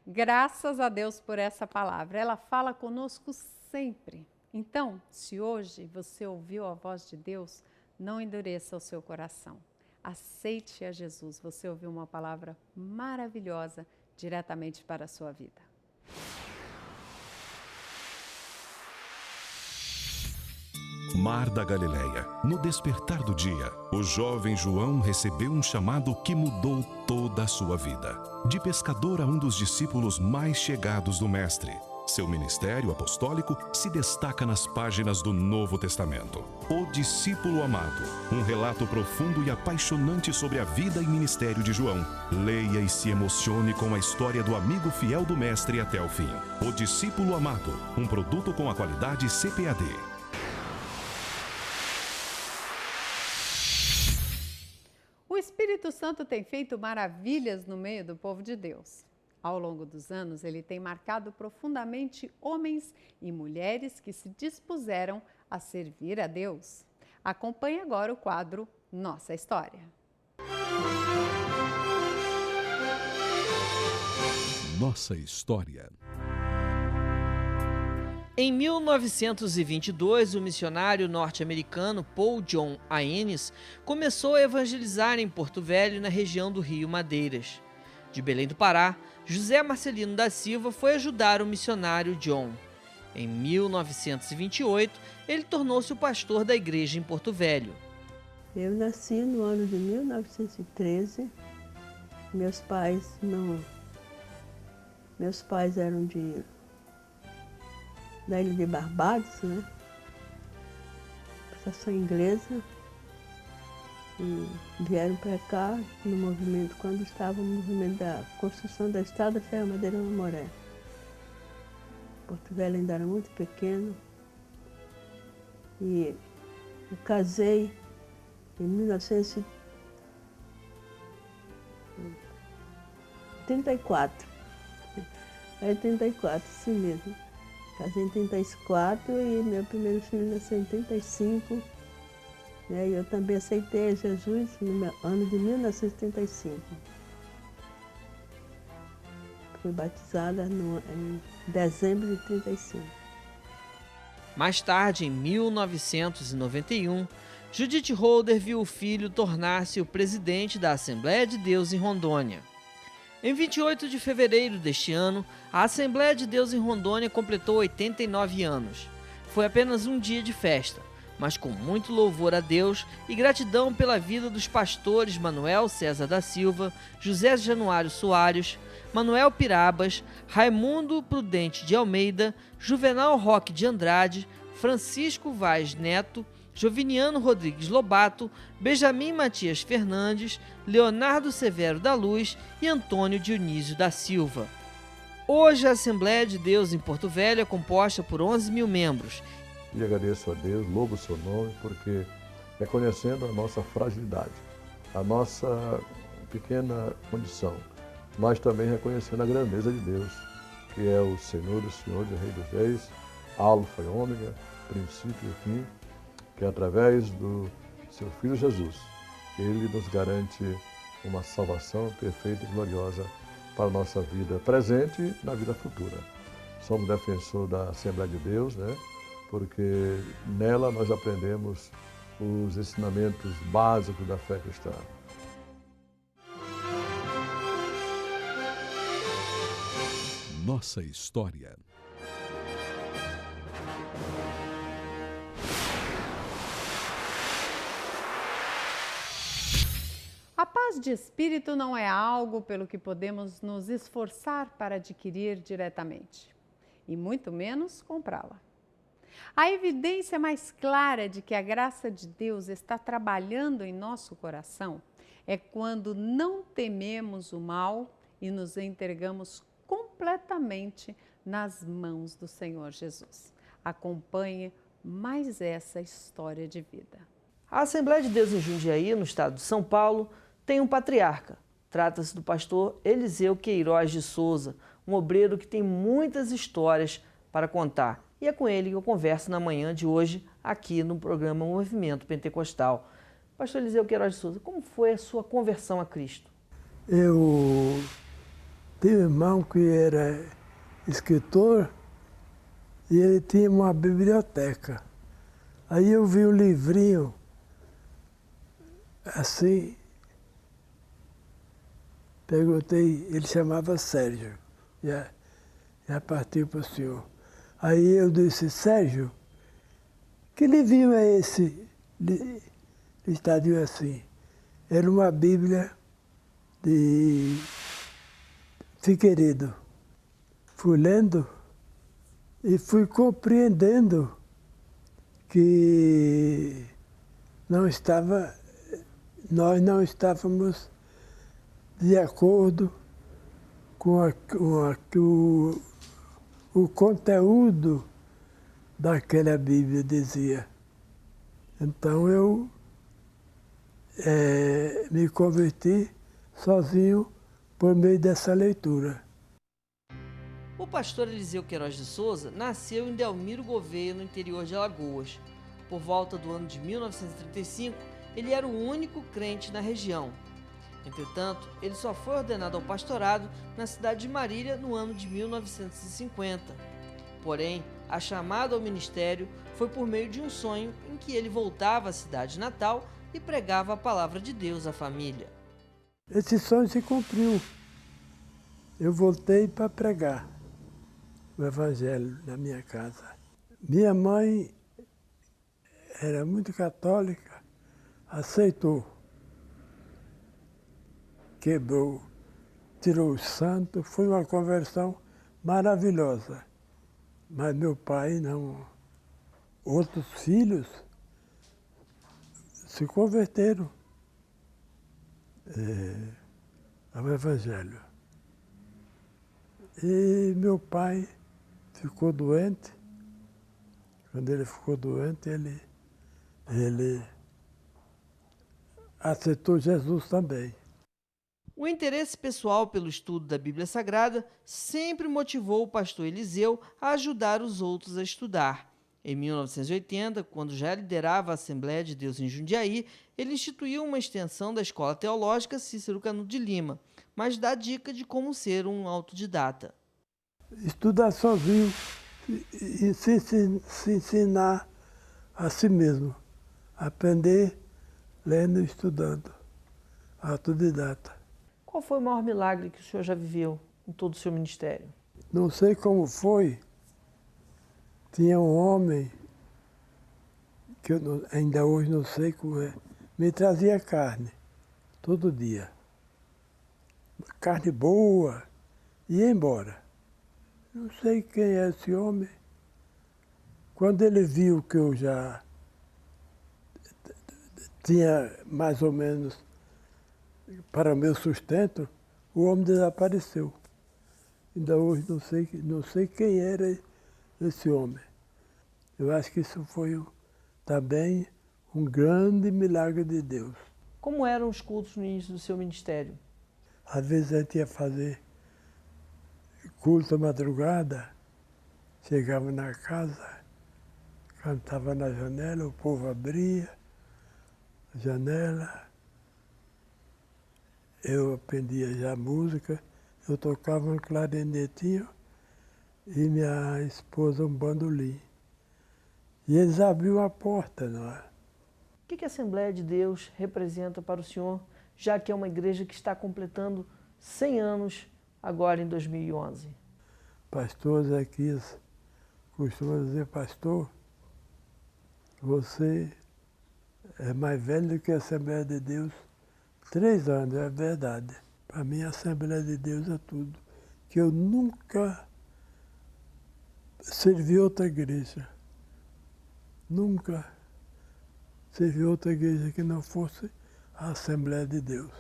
Graças a Deus por essa palavra. Ela fala conosco sempre. Então, se hoje você ouviu a voz de Deus, não endureça o seu coração. Aceite a Jesus. Você ouviu uma palavra maravilhosa diretamente para a sua vida. Mar da Galileia. No despertar do dia, o jovem João recebeu um chamado que mudou toda a sua vida. De pescador a um dos discípulos mais chegados do Mestre. Seu ministério apostólico se destaca nas páginas do Novo Testamento. O Discípulo Amado, um relato profundo e apaixonante sobre a vida e ministério de João. Leia e se emocione com a história do amigo fiel do Mestre até o fim. O Discípulo Amado, um produto com a qualidade CPAD. O Espírito Santo tem feito maravilhas no meio do povo de Deus. Ao longo dos anos, ele tem marcado profundamente homens e mulheres que se dispuseram a servir a Deus. Acompanhe agora o quadro Nossa História. Nossa História. Em 1922, o missionário norte-americano Paul John Haynes começou a evangelizar em Porto Velho, na região do Rio Madeiras. De Belém do Pará, José Marcelino da Silva foi ajudar o missionário John. Em 1928, ele tornou-se o pastor da igreja em Porto Velho. Eu nasci no ano de 1913. Meus pais eram da ilha de Barbados, né? Estação inglesa. E vieram para cá no movimento, quando estava o movimento da construção da Estrada Ferro-Madeira Mamoré. Porto Velho ainda era muito pequeno. E eu casei em 1934. É 34, sim mesmo. Casei em 34 e meu primeiro filho nasceu em 35. E eu também aceitei Jesus no ano de 1935. Fui batizada em dezembro de 35. Mais tarde, em 1991, Judith Holder viu o filho tornar-se o presidente da Assembleia de Deus em Rondônia. Em 28 de fevereiro deste ano, a Assembleia de Deus em Rondônia completou 89 anos. Foi apenas um dia de festa, mas com muito louvor a Deus e gratidão pela vida dos pastores Manuel César da Silva, José Januário Soares, Manuel Pirabas, Raimundo Prudente de Almeida, Juvenal Roque de Andrade, Francisco Vaz Neto, Joviniano Rodrigues Lobato, Benjamin Matias Fernandes, Leonardo Severo da Luz e Antônio Dionísio da Silva. Hoje a Assembleia de Deus em Porto Velho é composta por 11 mil membros. E agradeço a Deus, louvo o seu nome, porque reconhecendo a nossa fragilidade, a nossa pequena condição, mas também reconhecendo a grandeza de Deus, que é o Senhor dos Senhores, Rei dos Reis, Alfa e Ômega, princípio e fim, que através do seu Filho Jesus, ele nos garante uma salvação perfeita e gloriosa para a nossa vida presente e na vida futura. Somos defensores da Assembleia de Deus, né? Porque nela nós aprendemos os ensinamentos básicos da fé cristã. Nossa História. A paz de espírito não é algo pelo que podemos nos esforçar para adquirir diretamente, e muito menos comprá-la. A evidência mais clara de que a graça de Deus está trabalhando em nosso coração é quando não tememos o mal e nos entregamos completamente nas mãos do Senhor Jesus. Acompanhe mais essa história de vida. A Assembleia de Deus em Jundiaí, no estado de São Paulo, tem um patriarca. Trata-se do pastor Eliseu Queiroz de Souza, um obreiro que tem muitas histórias para contar. E é com ele que eu converso na manhã de hoje, aqui no programa Movimento Pentecostal. Pastor Eliseu Queiroz de Souza, como foi a sua conversão a Cristo? Eu Tem um irmão que era escritor e ele tinha uma biblioteca. Aí eu vi um livrinho assim, perguntei, ele chamava Sérgio, já partiu para o senhor. Aí eu disse, Sérgio, que livrinho é esse? Listadinho assim. Era uma Bíblia de Figueiredo. Fui lendo e fui compreendendo que nós não estávamos de acordo com o conteúdo daquela Bíblia dizia. Então eu me converti sozinho por meio dessa leitura. O pastor Eliseu Queiroz de Souza nasceu em Delmiro Gouveia, no interior de Alagoas. Por volta do ano de 1935, ele era o único crente na região. Entretanto, ele só foi ordenado ao pastorado na cidade de Marília no ano de 1950. Porém, a chamada ao ministério foi por meio de um sonho em que ele voltava à cidade natal e pregava a palavra de Deus à família. Esse sonho se cumpriu. Eu voltei para pregar o Evangelho na minha casa. Minha mãe era muito católica, aceitou. Quebrou, tirou o santo, foi uma conversão maravilhosa. Mas meu pai não. Outros filhos se converteram ao Evangelho. E meu pai ficou doente. Quando ele ficou doente, ele aceitou Jesus também. O interesse pessoal pelo estudo da Bíblia Sagrada sempre motivou o pastor Eliseu a ajudar os outros a estudar. Em 1980, quando já liderava a Assembleia de Deus em Jundiaí, ele instituiu uma extensão da Escola Teológica Cícero Canuto de Lima, mas dá dica de como ser um autodidata. Estudar sozinho e se ensinar a si mesmo. Aprender lendo e estudando. Autodidata. Qual foi o maior milagre que o senhor já viveu em todo o seu ministério? Não sei como foi. Tinha um homem, que eu ainda hoje não sei como é, me trazia carne, todo dia. Carne boa, e ia embora. Não sei quem é esse homem. Quando ele viu que eu já tinha mais ou menos para o meu sustento, o homem desapareceu. Ainda hoje não sei quem era esse homem. Eu acho que isso foi também um grande milagre de Deus. Como eram os cultos no início do seu ministério? Às vezes a gente ia fazer culto à madrugada, chegava na casa, cantava na janela, o povo abria a janela, eu aprendia já música, eu tocava um clarinetinho e minha esposa um bandolim. E eles abriam a porta, não é? O que a Assembleia de Deus representa para o senhor, já que é uma igreja que está completando 100 anos agora em 2011? Pastor Zequias costuma dizer, pastor, você é mais velho do que a Assembleia de Deus. 3 anos, é verdade. Para mim, a Assembleia de Deus é tudo. Que eu nunca servi outra igreja. Nunca servi outra igreja que não fosse a Assembleia de Deus.